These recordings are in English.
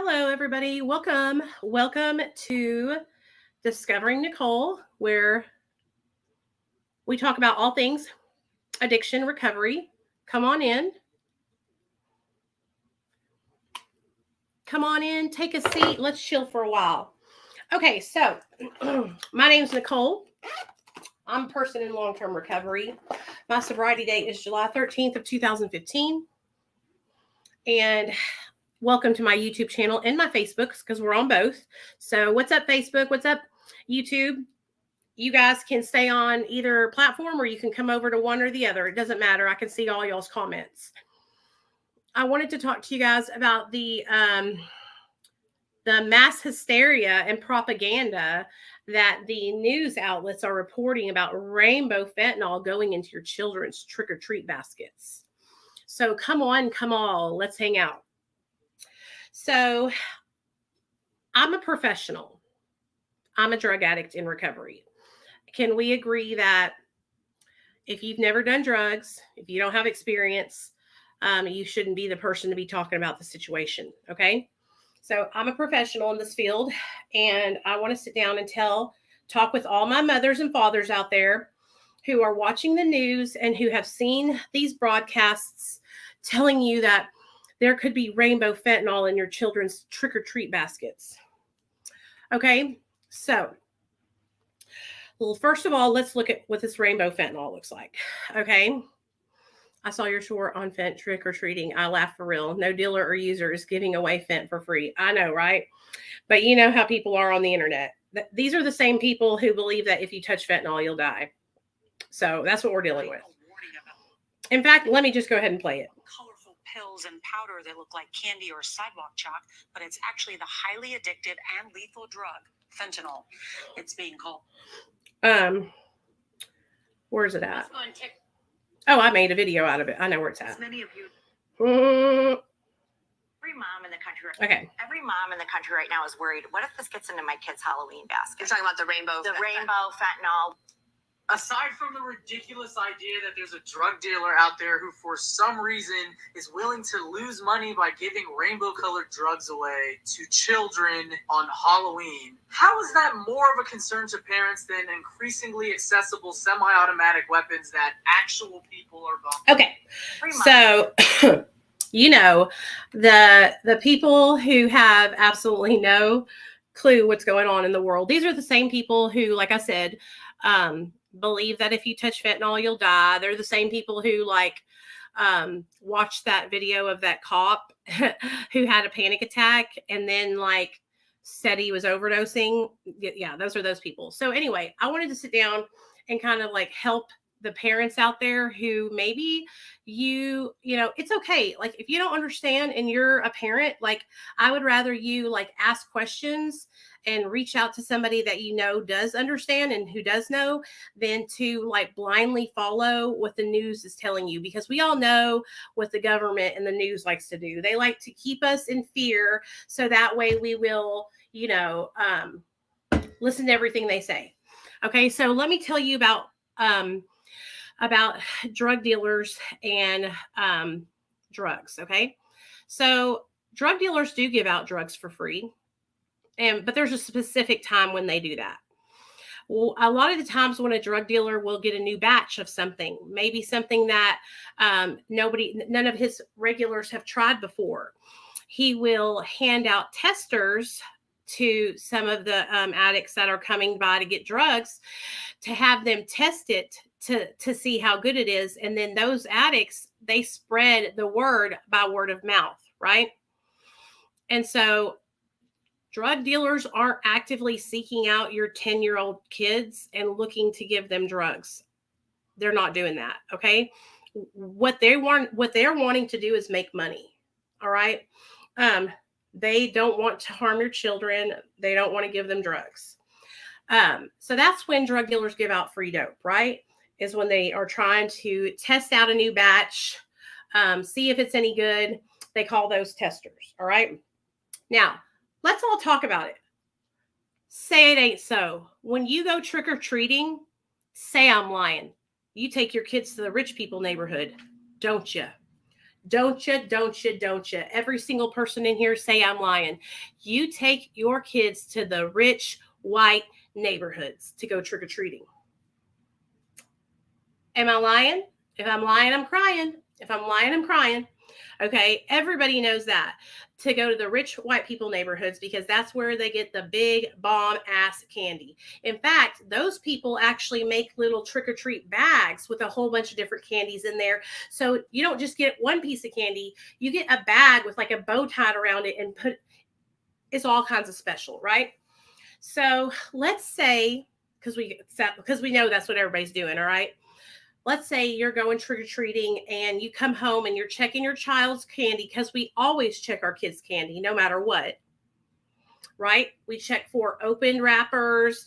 Hello, everybody. Welcome. Welcome to Discovering Nicole, where we talk about all things addiction recovery. Come on in. Come on in. Take a seat. Let's chill for a while. Okay, so my name's Nicole. I'm a person in long-term recovery. My sobriety date is July 13th of 2015. And welcome to my YouTube channel and my Facebook, because we're on both. So what's up, Facebook? What's up, YouTube? You guys can stay on either platform or you can come over to one or the other. It doesn't matter. I can see all y'all's comments. I wanted to talk to you guys about the mass hysteria and propaganda that the news outlets are reporting about rainbow fentanyl going into your children's trick-or-treat baskets. So come on, come all, let's hang out. So I'm a professional. I'm a drug addict in recovery. Can we agree that if you've never done drugs, if you don't have experience, you shouldn't be the person to be talking about the situation, okay? So I'm a professional in this field, and I want to sit down and talk with all my mothers and fathers out there who are watching the news and who have seen these broadcasts telling you that there could be rainbow fentanyl in your children's trick-or-treat baskets. Okay, so well, first of all, let's look at what this rainbow fentanyl looks like. Okay. I saw your short on fent trick-or-treating. I laugh for real. No dealer or user is giving away fent for free. I know, right? But you know how people are on the internet. These are the same people who believe that if you touch fentanyl, you'll die. So that's what we're dealing with. In fact, let me just go ahead and play it. Colorful pills and powder that look like candy or sidewalk chalk, but it's actually the highly addictive and lethal drug, fentanyl. It's being called. Where's it at? Oh, I made a video out of it. I know where it's at. Many of you. Every mom in the country. Okay. Every mom in the country right now is worried. What if this gets into my kid's Halloween basket? You're talking about the rainbow. The rainbow fentanyl. Aside from the ridiculous idea that there's a drug dealer out there who, for some reason, is willing to lose money by giving rainbow-colored drugs away to children on Halloween, how is that more of a concern to parents than increasingly accessible semi-automatic weapons that actual people are buying? Okay, so you know, the people who have absolutely no clue what's going on in the world, these are the same people who, like I said, believe that if you touch fentanyl, you'll die. They're the same people who watched that video of that cop who had a panic attack and then said he was overdosing. Yeah, those are those people. So anyway, I wanted to sit down and kind of help the parents out there who maybe you know, it's okay. If you don't understand and you're a parent, I would rather you ask questions and reach out to somebody that you know does understand and who does know than to blindly follow what the news is telling you, because we all know what the government and the news likes to do. They like to keep us in fear so that way we will, you know, listen to everything they say. Okay, so let me tell you about drug dealers and drugs. Okay, so drug dealers do give out drugs for free, but there's a specific time when they do that. Well, a lot of the times when a drug dealer will get a new batch of something, maybe something that none of his regulars have tried before, he will hand out testers to some of the addicts that are coming by to get drugs, to have them test it to see how good it is. And then those addicts, they spread the word by word of mouth, right? And so drug dealers aren't actively seeking out your 10-year-old kids and looking to give them drugs. They're not doing that, okay? What they're wanting to do is make money, all right? They don't want to harm your children. They don't want to give them drugs. So that's when drug dealers give out free dope, right? Is when they are trying to test out a new batch, see if it's any good. They call those testers, all right? Now, let's all talk about it. Say it ain't so. When you go trick-or-treating, say I'm lying. You take your kids to the rich people neighborhood, don't you? Don't you, don't you, don't you. Every single person in here say I'm lying. You take your kids to the rich white neighborhoods to go trick-or-treating. Am I lying? If I'm lying, I'm crying. If I'm lying, I'm crying. Okay, everybody knows that. To go to the rich white people neighborhoods because that's where they get the big bomb ass candy. In fact, those people actually make little trick or treat bags with a whole bunch of different candies in there. So you don't just get one piece of candy, you get a bag with like a bow tied around it and it's all kinds of special, right? So let's say, because we know that's what everybody's doing, all right? Let's say you're going trick-or-treating and you come home and you're checking your child's candy, because we always check our kids' candy no matter what, right? We check for open wrappers,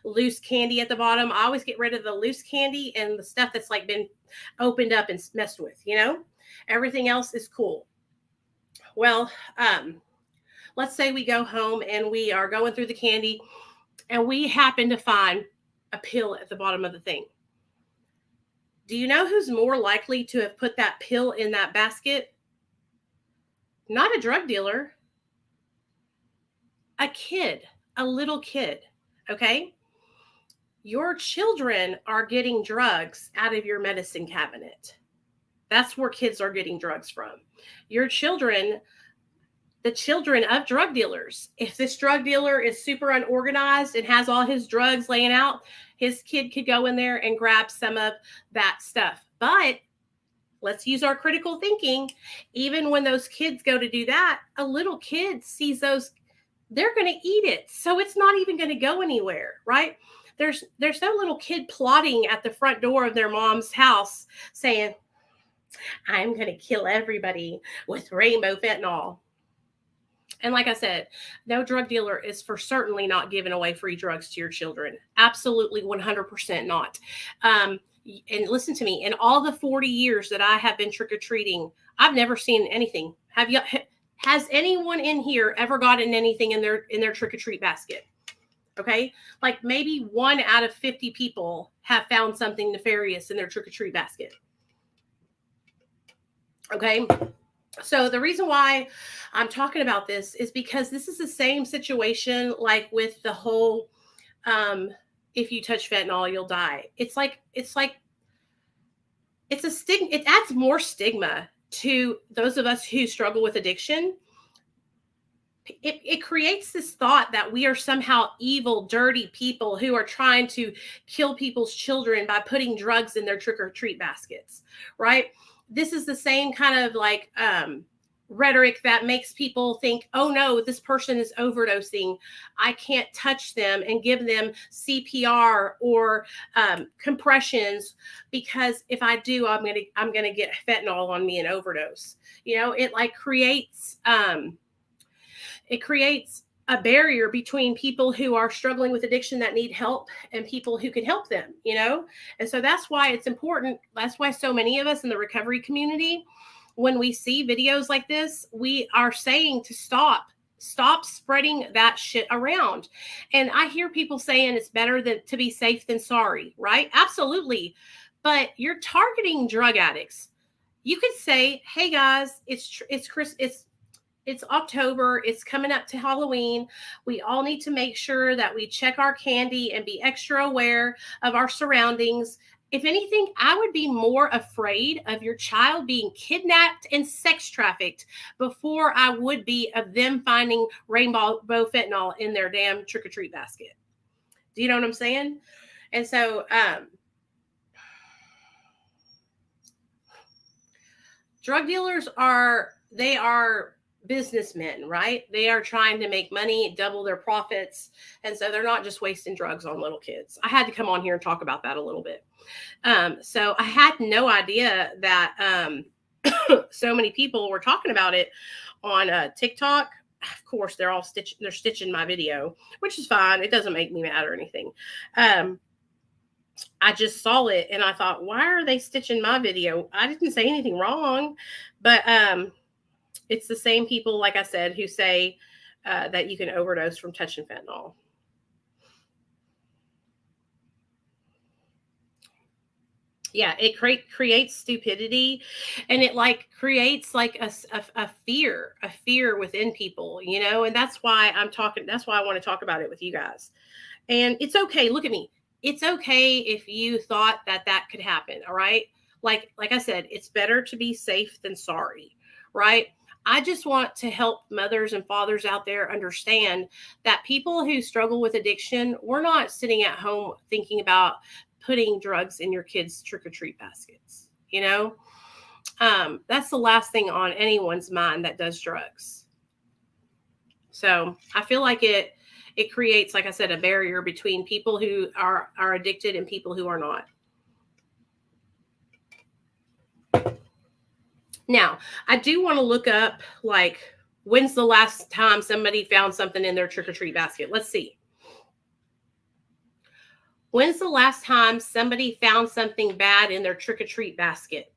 loose candy at the bottom. I always get rid of the loose candy and the stuff that's like been opened up and messed with, everything else is cool. Well, let's say we go home and we are going through the candy and we happen to find a pill at the bottom of the thing. Do you know who's more likely to have put that pill in that basket? Not a drug dealer. A kid, a little kid, okay? Your children are getting drugs out of your medicine cabinet. That's where kids are getting drugs from. Your children, the children of drug dealers. If this drug dealer is super unorganized and has all his drugs laying out, his kid could go in there and grab some of that stuff. But let's use our critical thinking. Even when those kids go to do that, a little kid sees those, they're going to eat it. So it's not even going to go anywhere, right? There's no little kid plotting at the front door of their mom's house saying, I'm going to kill everybody with rainbow fentanyl. And like I said, no drug dealer is for certainly not giving away free drugs to your children. Absolutely 100% not. And listen to me, in all the 40 years that I have been trick-or-treating, I've never seen anything. Has anyone in here ever gotten anything in their trick-or-treat basket? Okay. Like maybe 1 out of 50 people have found something nefarious in their trick-or-treat basket. Okay. So the reason why I'm talking about this is because this is the same situation like with the whole, if you touch fentanyl, you'll die. It's a stigma. It adds more stigma to those of us who struggle with addiction. It creates this thought that we are somehow evil, dirty people who are trying to kill people's children by putting drugs in their trick-or-treat baskets, right? This is the same kind of like rhetoric that makes people think, oh no, this person is overdosing. I can't touch them and give them CPR or compressions, because if I do, I'm gonna get fentanyl on me and overdose. It like creates a barrier between people who are struggling with addiction that need help and people who can help them, And so that's why it's important. That's why so many of us in the recovery community, when we see videos like this, we are saying to stop spreading that shit around. And I hear people saying it's better to be safe than sorry, right? Absolutely. But you're targeting drug addicts. You could say, hey guys, it's October. It's coming up to Halloween. We all need to make sure that we check our candy and be extra aware of our surroundings. If anything, I would be more afraid of your child being kidnapped and sex trafficked before I would be of them finding rainbow fentanyl in their damn trick-or-treat basket. Do you know what I'm saying? And so, drug dealers are businessmen, right? They are trying to make money, double their profits. And so they're not just wasting drugs on little kids. I had to come on here and talk about that a little bit. So I had no idea that so many people were talking about it on TikTok. Of course, they're stitching my video, which is fine. It doesn't make me mad or anything. I just saw it and I thought, why are they stitching my video? I didn't say anything wrong, but it's the same people, like I said, who say that you can overdose from touching fentanyl. Yeah, it creates stupidity, and it like creates like a fear within people, and that's why I want to talk about it with you guys. And it's okay. Look at me. It's okay if you thought that could happen. All right. Like I said, it's better to be safe than sorry. Right. I just want to help mothers and fathers out there understand that people who struggle with addiction, we're not sitting at home thinking about putting drugs in your kids' trick or treat baskets. That's the last thing on anyone's mind that does drugs. So I feel like it creates, like I said, a barrier between people who are addicted and people who are not. Now, I do want to look up, like, when's the last time somebody found something in their trick-or-treat basket? Let's see. When's the last time somebody found something bad in their trick-or-treat basket?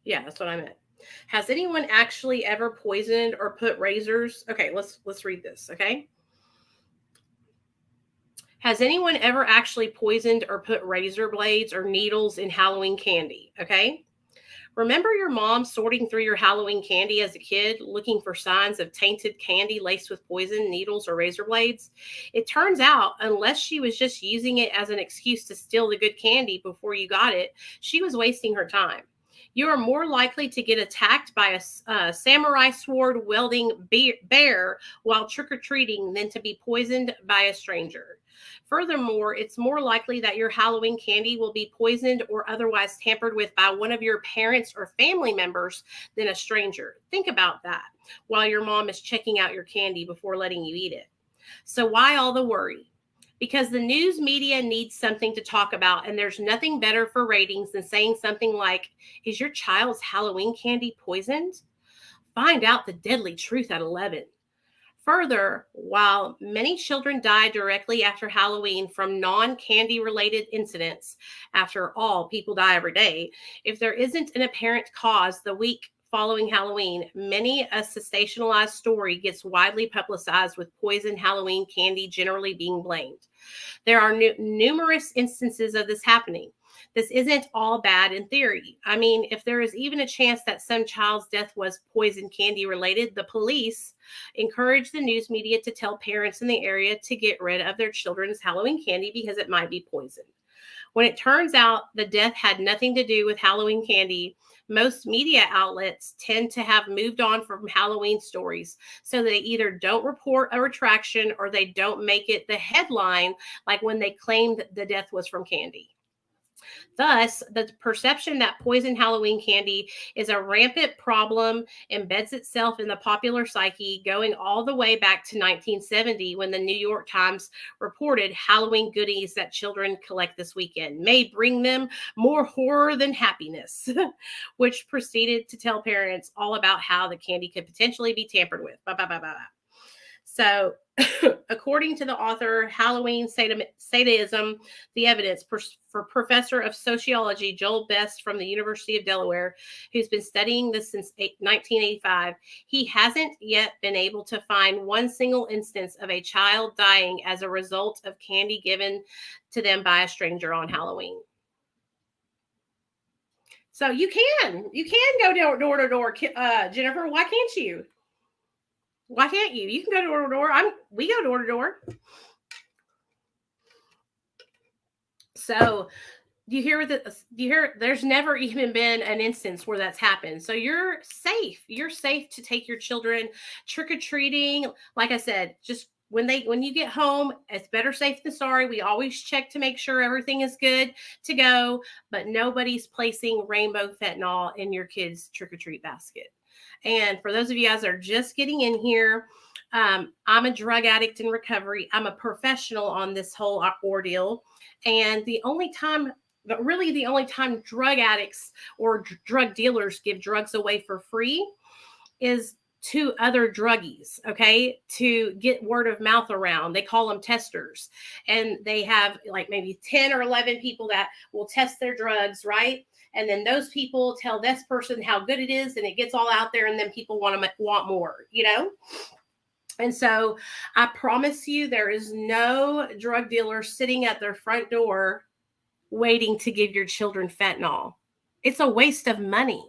Yeah, that's what I meant. Has anyone actually ever poisoned or put razors? Okay, let's read this, okay? Has anyone ever actually poisoned or put razor blades or needles in Halloween candy? Okay. Remember your mom sorting through your Halloween candy as a kid, looking for signs of tainted candy laced with poison, needles, or razor blades? It turns out, unless she was just using it as an excuse to steal the good candy before you got it, she was wasting her time. You are more likely to get attacked by a samurai sword wielding bear while trick or treating than to be poisoned by a stranger. Furthermore, it's more likely that your Halloween candy will be poisoned or otherwise tampered with by one of your parents or family members than a stranger. Think about that while your mom is checking out your candy before letting you eat it. So, why all the worry? Because the news media needs something to talk about, and there's nothing better for ratings than saying something like, "Is your child's Halloween candy poisoned? Find out the deadly truth at 11." Further, while many children die directly after Halloween from non candy related incidents, after all, people die every day, if there isn't an apparent cause the week following Halloween, many a sensationalized story gets widely publicized with poisoned Halloween candy generally being blamed. There are numerous instances of this happening. This isn't all bad in theory. I mean, if there is even a chance that some child's death was poison candy related, the police encourage the news media to tell parents in the area to get rid of their children's Halloween candy because it might be poisoned. When it turns out the death had nothing to do with Halloween candy, most media outlets tend to have moved on from Halloween stories. So they either don't report a retraction or they don't make it the headline, like when they claimed the death was from candy. Thus, the perception that poisoned Halloween candy is a rampant problem embeds itself in the popular psyche, going all the way back to 1970 when the New York Times reported Halloween goodies that children collect this weekend may bring them more horror than happiness, which proceeded to tell parents all about how the candy could potentially be tampered with. Blah, blah, blah, blah. So, according to the author, Halloween Sadism, the evidence, for professor of sociology Joel Best from the University of Delaware, who's been studying this since 1985, he hasn't yet been able to find one single instance of a child dying as a result of candy given to them by a stranger on Halloween. So you can go door to door, Jennifer. Why can't you? Why can't you? You can go door to door. We go door to door. So you hear there's never even been an instance where that's happened. So you're safe. You're safe to take your children trick-or-treating. Like I said, just when you get home, it's better safe than sorry. We always check to make sure everything is good to go, but nobody's placing rainbow fentanyl in your kids' trick-or-treat basket. And for those of you guys that are just getting in here, I'm a drug addict in recovery. I'm a professional on this whole ordeal. And the only time drug addicts or drug dealers give drugs away for free is to other druggies, okay, to get word of mouth around. They call them testers. And they have like maybe 10 or 11 people that will test their drugs, right? And then those people tell this person how good it is, and it gets all out there, and then people want more, And so I promise you, there is no drug dealer sitting at their front door waiting to give your children fentanyl. It's a waste of money.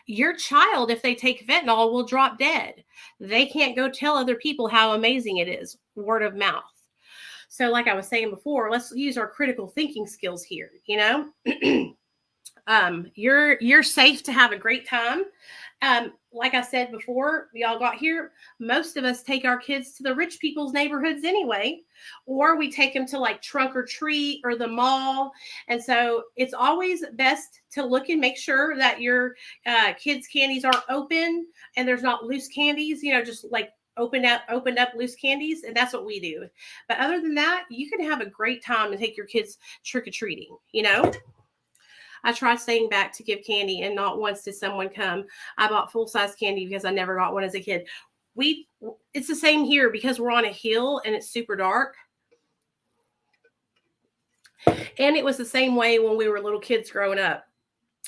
Your child, if they take fentanyl, will drop dead. They can't go tell other people how amazing it is. Word of mouth. So, like I was saying before, let's use our critical thinking skills here. You know, you're safe to have a great time. Like I said before, we all got here. Most of us take our kids to the rich people's neighborhoods anyway, or we take them to like trunk or treat or the mall. And so it's always best to look and make sure that your kids' candies are open and there's not loose candies, you know, just like opened up loose candies. And that's what we do. But other than that, you can have a great time and take your kids trick-or-treating, you know. I tried staying back to give candy, and not once did someone come. I bought full-size candy because I never got one as a kid. It's the same here because we're on a hill and it's super dark. And it was the same way when we were little kids growing up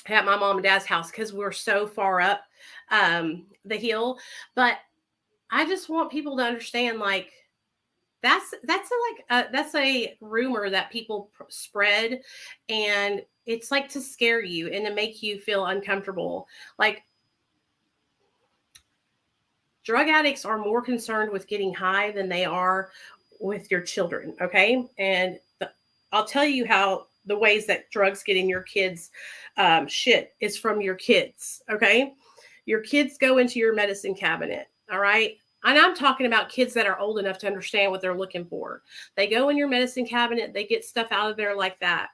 at my mom and dad's house because we're so far up the hill. But I just want people to understand, like, that's a rumor that people spread, and it's like to scare you and to make you feel uncomfortable. Like, drug addicts are more concerned with getting high than they are with your children. Okay. And I'll tell you how the ways that drugs get in your kids shit is from your kids. Okay. Your kids go into your medicine cabinet. All right. And I'm talking about kids that are old enough to understand what they're looking for. They go in your medicine cabinet, they get stuff out of there like that.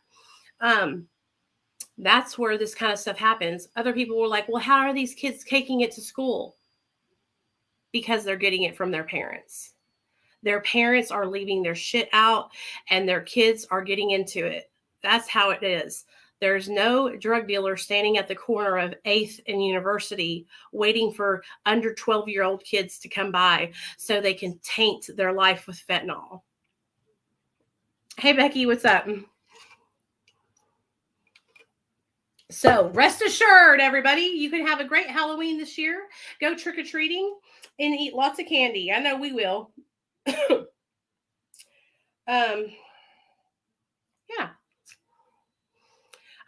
That's where this kind of stuff happens. Other people were like, well, how are these kids taking it to school? Because they're getting it from their parents. Their parents are leaving their shit out and their kids are getting into it. That's how it is. There's no drug dealer standing at the corner of 8th and University waiting for under 12-year-old kids to come by so they can taint their life with fentanyl. Hey, Becky, what's up? So rest assured, everybody, you can have a great Halloween this year. Go trick-or-treating and eat lots of candy. I know we will. Yeah.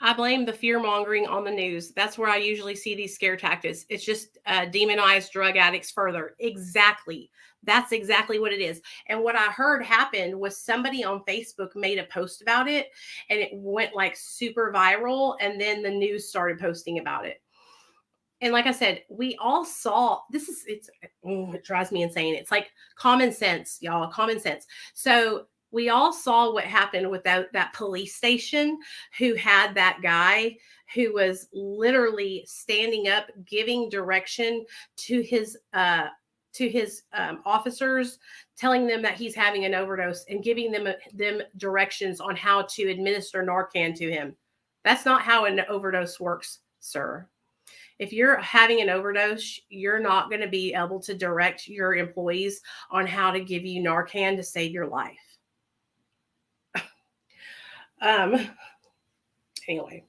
I blame the fear mongering on the news. That's where I usually see these scare tactics. It's just demonize drug addicts further. Exactly. That's exactly what it is. And what I heard happened was somebody on Facebook made a post about it and it went like super viral. And then the news started posting about it. And like I said, we all saw this. It drives me insane. It's like common sense, y'all, common sense. So we all saw what happened with that police station who had that guy who was literally standing up, giving direction to his officers, telling them that he's having an overdose and giving them directions on how to administer Narcan to him. That's not how an overdose works, sir. If you're having an overdose, you're not going to be able to direct your employees on how to give you Narcan to save your life. Anyway,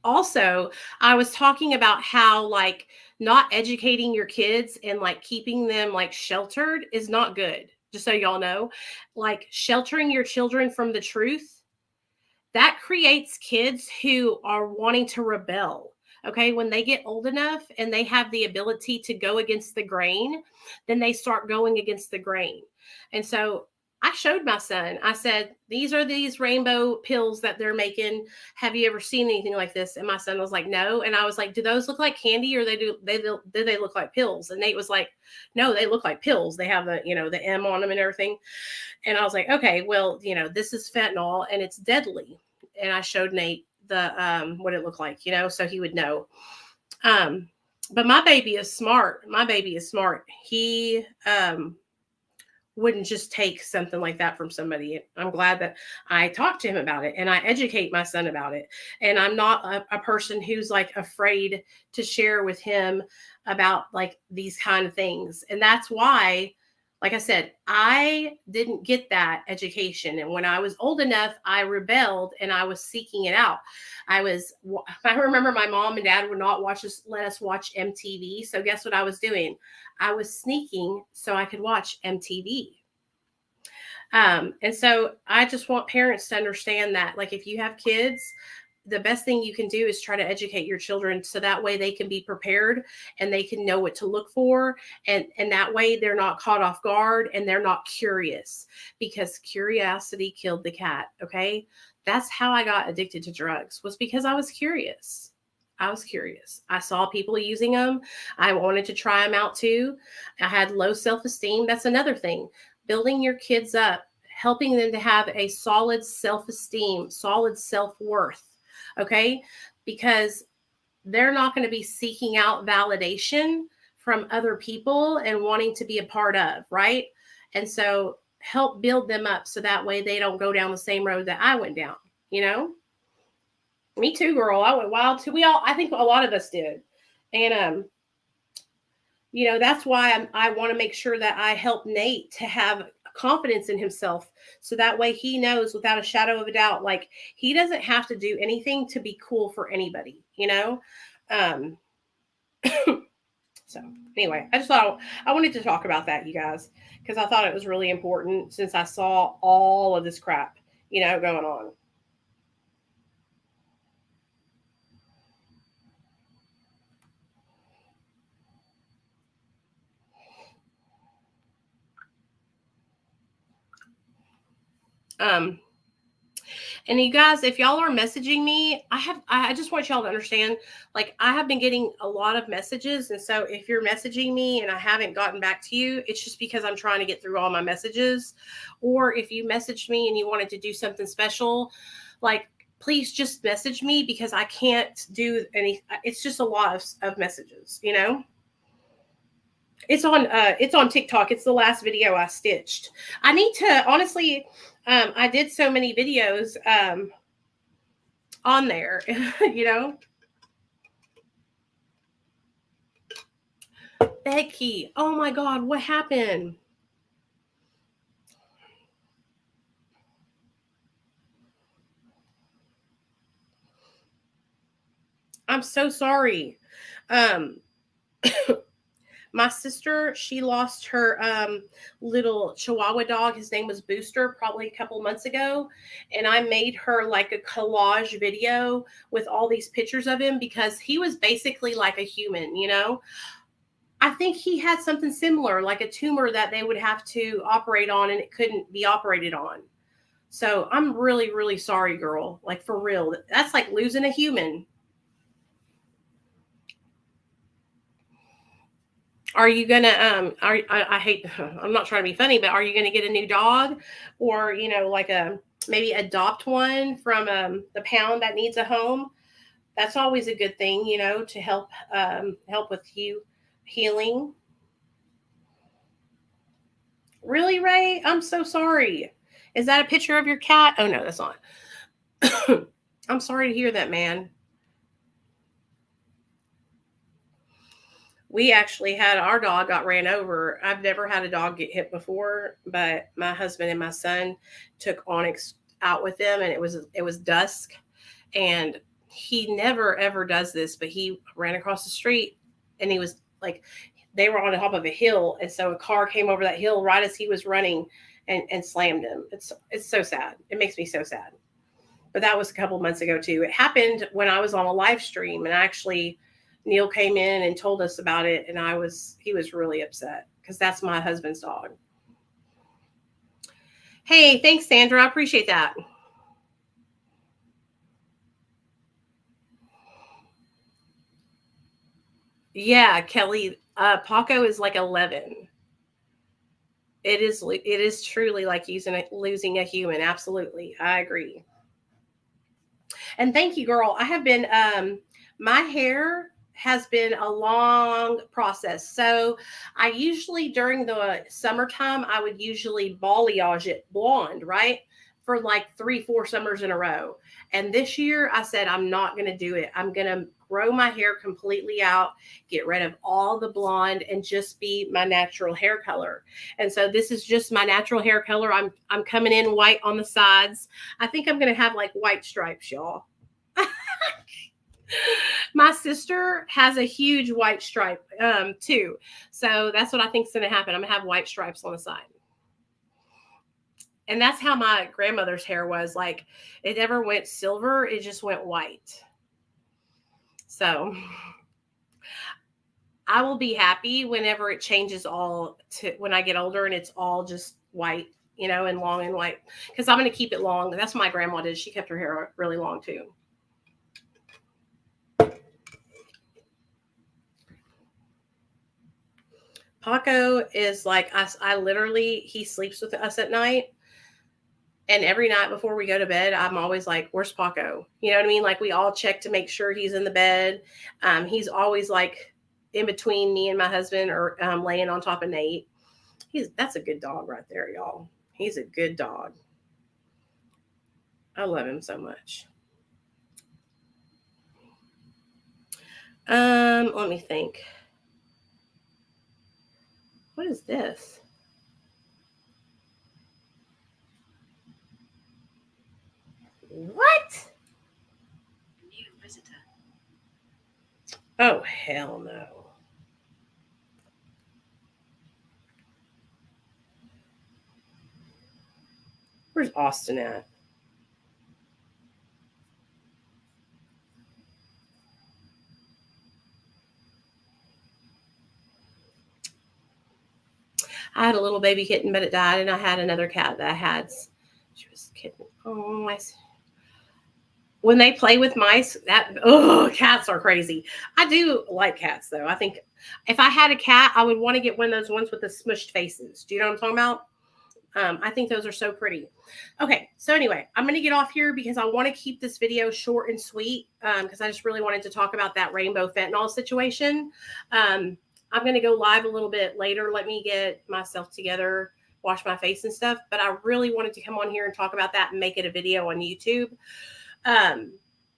also, I was talking about how like not educating your kids and like keeping them like sheltered is not good. Just so y'all know, like sheltering your children from the truth, that creates kids who are wanting to rebel. Okay. When they get old enough and they have the ability to go against the grain, then they start going against the grain. And so I showed my son, I said, these are these rainbow pills that they're making. Have you ever seen anything like this? And my son was like, no. And I was like, do those look like candy or do they look like pills? And Nate was like, no, they look like pills. They have the, the M on them and everything. And I was like, okay, well, this is fentanyl and it's deadly. And I showed Nate the, what it looked like, so he would know. But my baby is smart. He, wouldn't just take something like that from somebody. I'm glad that I talked to him about it and I educate my son about it. And I'm not a person who's like afraid to share with him about like these kind of things. And that's why, Like I said, I didn't get that education. And when I was old enough, I rebelled and I was seeking it out. I remember my mom and dad would not let us watch MTV. So guess what I was doing? I was sneaking so I could watch MTV. And so I just want parents to understand that, like, if you have kids, the best thing you can do is try to educate your children so that way they can be prepared and they can know what to look for. And that way they're not caught off guard and they're not curious, because curiosity killed the cat. Okay. That's how I got addicted to drugs, was because I was curious. I was curious. I saw people using them. I wanted to try them out too. I had low self-esteem. That's another thing. Building your kids up, helping them to have a solid self-esteem, solid self-worth. Okay. Because they're not going to be seeking out validation from other people and wanting to be a part of. Right. And so help build them up so that way they don't go down the same road that I went down. You know, me too, girl. I went wild too. I think a lot of us did. And, you know, that's why I want to make sure that I help Nate to have confidence in himself, so that way he knows without a shadow of a doubt, like, he doesn't have to do anything to be cool for anybody, you know. So anyway, I just thought I wanted to talk about that, you guys, because I thought it was really important since I saw all of this crap, you know, going on. And you guys, if y'all are messaging me, I just want y'all to understand, like, I have been getting a lot of messages. And so if you're messaging me and I haven't gotten back to you, it's just because I'm trying to get through all my messages. Or if you messaged me and you wanted to do something special, like, please just message me, because I can't do it's just a lot of messages, you know. It's on TikTok. It's the last video I stitched. I need to, honestly, I did so many videos on there, you know. Becky, oh my God, what happened? I'm so sorry. My sister, she lost her little Chihuahua dog. His name was Booster, probably a couple months ago. And I made her like a collage video with all these pictures of him, because he was basically like a human, you know. I think he had something similar, like a tumor that they would have to operate on and it couldn't be operated on. So I'm really, really sorry, girl. Like, for real. That's like losing a human. Are you gonna I hate, I'm not trying to be funny, but are you gonna get a new dog, or, you know, like maybe adopt one from the pound that needs a home? That's always a good thing, you know, to help with you healing. Really, Ray? I'm so sorry. Is that a picture of your cat? Oh no, that's not. I'm sorry to hear that, man. We actually had our dog got ran over. I've never had a dog get hit before, but my husband and my son took Onyx out with them, and it was dusk, and he never ever does this, but he ran across the street, and he was like, they were on the top of a hill, and so a car came over that hill right as he was running and slammed him. It's so sad. It makes me so sad. But that was a couple months ago too. It happened when I was on a live stream, and actually Neil came in and told us about it, and he was really upset, because that's my husband's dog. Hey, thanks, Sandra. I appreciate that. Yeah, Kelly, Paco is like 11. It is truly like losing a human. Absolutely. I agree. And thank you, girl. I have been my hair has been a long process. So I usually, during the summertime, I would usually balayage it blonde, right? for like 3-4 summers in a row. And this year I said, I'm not going to do it. I'm going to grow my hair completely out, get rid of all the blonde, and just be my natural hair color. And so this is just my natural hair color. I'm coming in white on the sides. I think I'm going to have like white stripes, y'all. My sister has a huge white stripe too. So that's what I think is going to happen. I'm going to have white stripes on the side. And that's how my grandmother's hair was. Like, it never went silver. It just went white. So I will be happy whenever it changes all to when I get older and it's all just white, you know, and long and white. Because I'm going to keep it long. That's what my grandma did. She kept her hair really long too. Paco is like us. I literally, he sleeps with us at night. And every night before we go to bed, I'm always like, where's Paco? You know what I mean? Like, we all check to make sure he's in the bed. He's always like in between me and my husband, or laying on top of Nate. That's a good dog right there, y'all. He's a good dog. I love him so much. Let me think. What is this? What? New visitor. Oh, hell no. Where's Austin at? I had a little baby kitten, but it died, and I had another cat that I had. She was a kitten. Oh, mice. When they play with mice, cats are crazy. I do like cats, though. I think if I had a cat, I would want to get one of those ones with the smushed faces. Do you know what I'm talking about? I think those are so pretty. Okay, so anyway, I'm going to get off here because I want to keep this video short and sweet, because I just really wanted to talk about that rainbow fentanyl situation. I'm going to go live a little bit later. Let me get myself together, wash my face and stuff. But I really wanted to come on here and talk about that and make it a video on YouTube.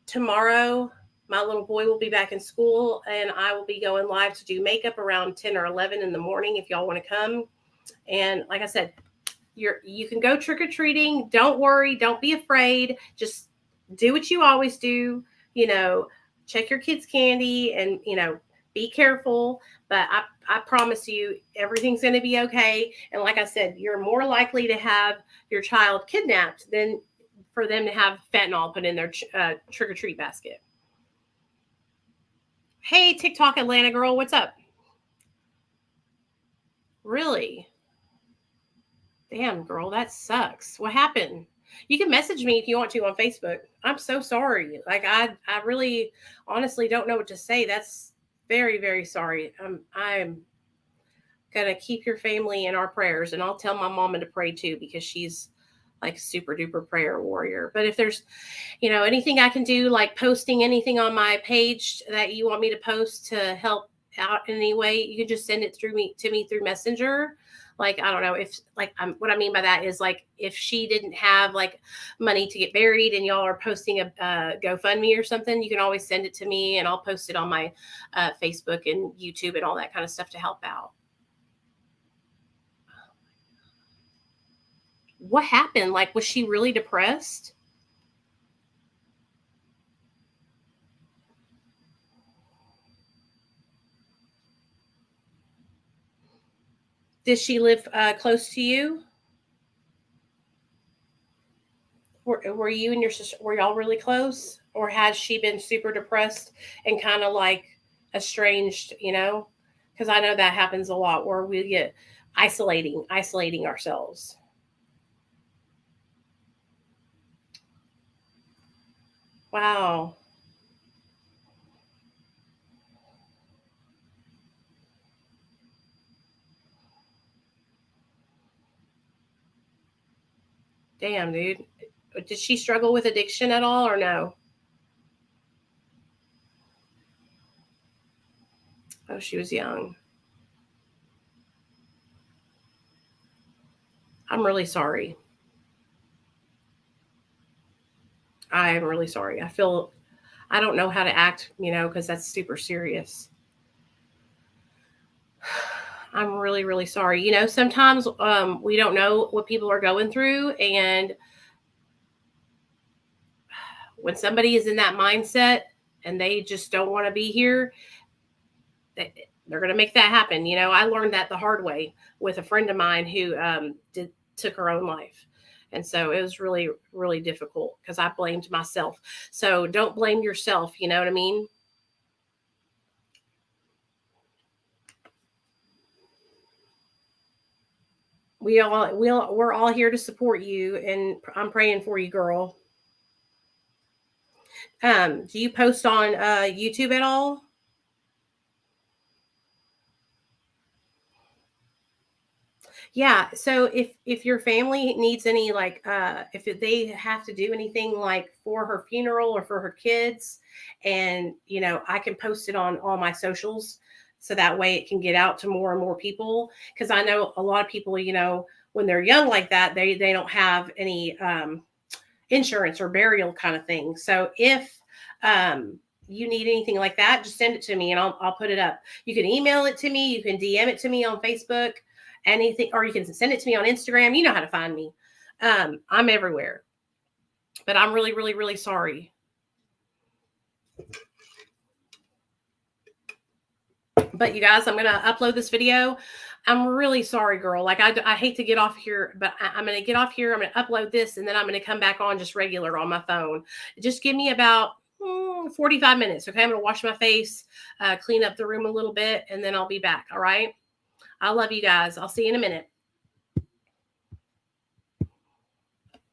Tomorrow, my little boy will be back in school, and I will be going live to do makeup around 10 or 11 in the morning if y'all want to come. And like I said, you can go trick-or-treating. Don't worry. Don't be afraid. Just do what you always do. You know, check your kids' candy and, you know, be careful. But I promise you, everything's going to be okay. And like I said, you're more likely to have your child kidnapped than for them to have fentanyl put in their trick-or-treat basket. Hey, TikTok Atlanta girl, what's up? Really? Damn, girl, that sucks. What happened? You can message me if you want to on Facebook. I'm so sorry. Like, I really honestly don't know what to say. That's very, very sorry. I'm going to keep your family in our prayers, and I'll tell my mama to pray too, because she's like super duper prayer warrior. But if there's, you know, anything I can do, like posting anything on my page that you want me to post to help out in any way, you can just send it to me through Messenger. Like, I don't know if, like, what I mean by that is, like, if she didn't have like money to get buried and y'all are posting a GoFundMe or something, you can always send it to me and I'll post it on my Facebook and YouTube and all that kind of stuff to help out. What happened? Like, was she really depressed? Did she live close to you? Were you and your sister, were y'all really close? Or has she been super depressed and kind of like estranged, you know? Because I know that happens a lot where we get isolating ourselves. Wow. Damn, dude. Did she struggle with addiction at all or no? Oh, she was young. I'm really sorry. I am really sorry. I don't know how to act, because that's super serious. I'm really, really sorry. Sometimes we don't know what people are going through. And when somebody is in that mindset and they just don't want to be here, they're going to make that happen. I learned that the hard way with a friend of mine who took her own life. And so it was really, really difficult because I blamed myself. So don't blame yourself. You know what I mean? We're all here to support you, and I'm praying for you, girl. Do you post on YouTube at all? Yeah. So if your family needs any, like, if they have to do anything like for her funeral or for her kids, and I can post it on all my socials, so that way it can get out to more and more people. Because I know a lot of people, when they're young like that, they don't have any insurance or burial kind of thing. So if you need anything like that, just send it to me and I'll put it up. You can email it to me. You can DM it to me on Facebook, anything, or you can send it to me on Instagram. You know how to find me. I'm everywhere. But I'm really, really, really sorry. But you guys, I'm going to upload this video. I'm really sorry, girl. Like, I hate to get off here, but I'm going to get off here. I'm going to upload this, and then I'm going to come back on just regular on my phone. Just give me about 45 minutes. Okay. I'm going to wash my face, clean up the room a little bit, and then I'll be back. All right. I love you guys. I'll see you in a minute.